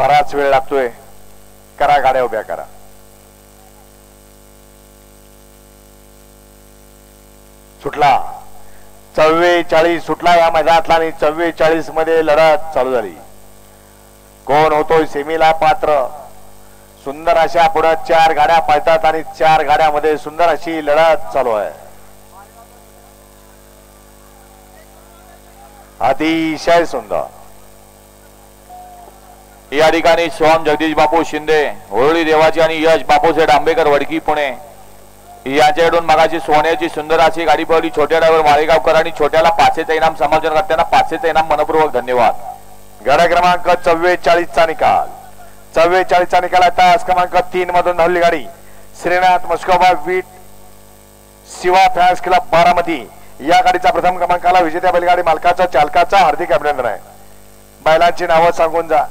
बराच वेळ लागतोय. करा गाड्या उभ्या करा. सुटला 44 सुटला या मैदानातला आणि 44 मध्ये लढत चालू झाली. कोण होतोय सेमीला पात्र? सुंदर अशा पुढे 4 गाड्या पळतात आणि 4 गाड्यामध्ये सुंदर अशी लढत चालू आहे. अतिशय सुंदर. या ठिकाणी शिवम जगदीश बापू शिंदे होळी देवाची आणि यश बापूसेठ आंबेकर वडकी पुणे यांच्याकडून मगाची सोन्याची सुंदर अशी गाडी पळवली. छोट्या ड्रायव्हर माळेगावकर आणि छोट्याला 500चं इनाम समालोचन करताना 500चं इनाम मनपूर्वक धन्यवाद. गाडा क्रमांक 44 चा निकाल. 44 चा निकाल. तास क्रमांक 3 मधून धावली गाडी श्रीनाथ मस्कोबा वीट शिवा फॅन्स क्लब बारामती या गाडीचा प्रथम क्रमांकाला विजेत्या बैलगाडी मालकाचा चालकाचा हार्दिक अभिनंदन आहे. बैलांची नावं सांगून जा.